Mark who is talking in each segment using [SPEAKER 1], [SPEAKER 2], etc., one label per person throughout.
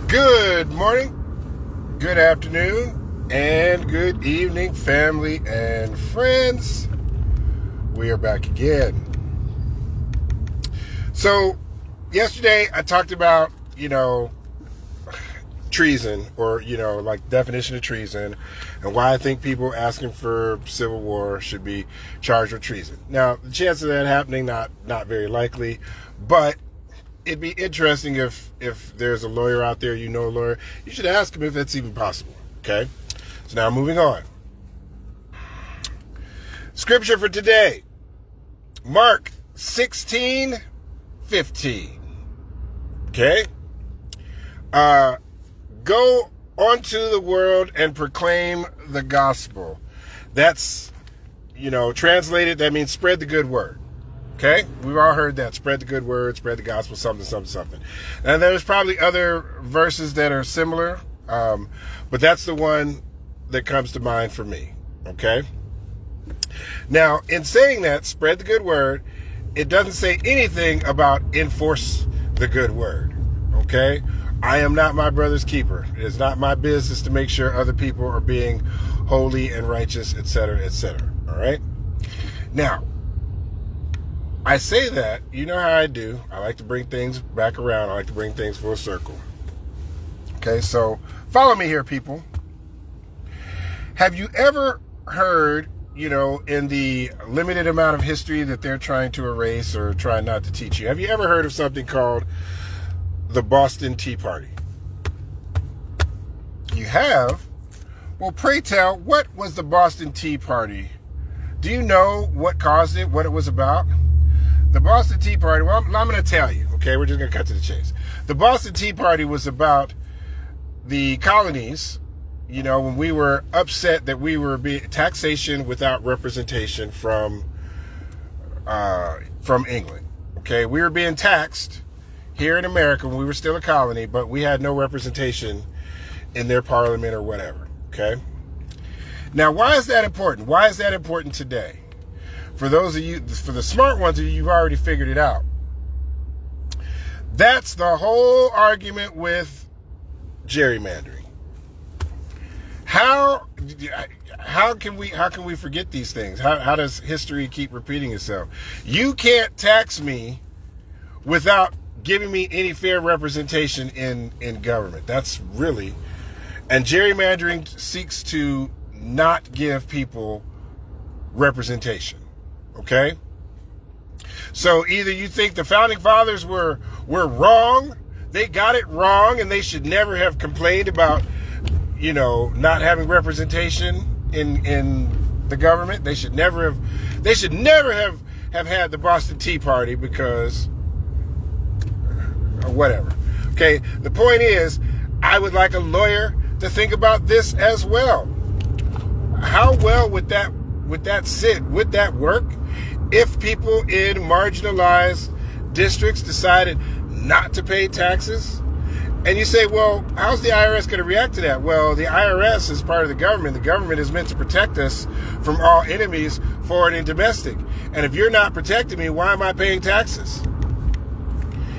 [SPEAKER 1] Good morning, good afternoon, and good evening, family and friends. We are back again. So, yesterday I talked about, treason, or, like definition of treason, and why I think people asking for civil war should be charged with treason. Now, the chance of that happening, not very likely, but it'd be interesting if there's a lawyer out there, a lawyer, you should ask him if that's even possible, okay? So now moving on. Scripture for today, Mark 16:15, okay? Go onto the world and proclaim the gospel. That's, translated, that means spread the good word. Okay? We've all heard that. Spread the good word, spread the gospel, something. And there's probably other verses that are similar, but that's the one that comes to mind for me. Okay? Now, in saying that, spread the good word, it doesn't say anything about enforce the good word. Okay? I am not my brother's keeper. It is not my business to make sure other people are being holy and righteous, etc., etc. All right? Now, I say that, you know how I do. I like to bring things back around. I like to bring things full circle. Okay, so follow me here, people. Have you ever heard, in the limited amount of history that they're trying to erase or trying not to teach you, have you ever heard of something called the Boston Tea Party? You have? Well, pray tell, what was the Boston Tea Party? Do you know what caused it, what it was about? The Boston Tea Party, well, I'm going to tell you, okay? We're just going to cut to the chase. The Boston Tea Party was about the colonies, when we were upset that we were being taxation without representation from England, okay? We were being taxed here in America when we were still a colony, but we had no representation in their parliament or whatever, okay? Now, why is that important? Why is that important today? For those of you, for the smart ones of you, you've already figured it out. That's the whole argument with gerrymandering. How can we forget these things? How does history keep repeating itself? You can't tax me without giving me any fair representation in government. That's really, and gerrymandering seeks to not give people representation. Okay? So either you think the founding fathers were wrong, they got it wrong, and they should never have complained about, not having representation in the government. They should never have had the Boston Tea Party because or whatever. Okay? The point is, I would like a lawyer to think about this as well. How well would that sit? Would that work if people in marginalized districts decided not to pay taxes? And you say, well, how's the IRS going to react to that? Well, the IRS is part of the government. The government is meant to protect us from all enemies, foreign and domestic. And if you're not protecting me, why am I paying taxes?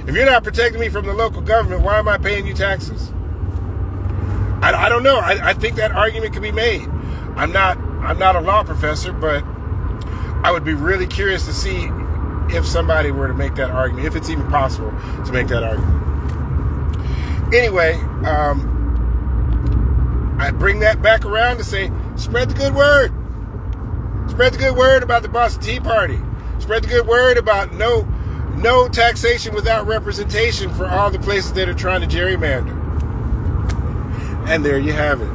[SPEAKER 1] If you're not protecting me from the local government, why am I paying you taxes? I don't know. I think that argument can be made. I'm not a law professor, but I would be really curious to see if somebody were to make that argument, if it's even possible to make that argument. Anyway, I bring that back around to say, spread the good word. Spread the good word about the Boston Tea Party. Spread the good word about no taxation without representation for all the places that are trying to gerrymander. And there you have it.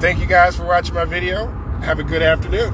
[SPEAKER 1] Thank you guys for watching my video. Have a good afternoon.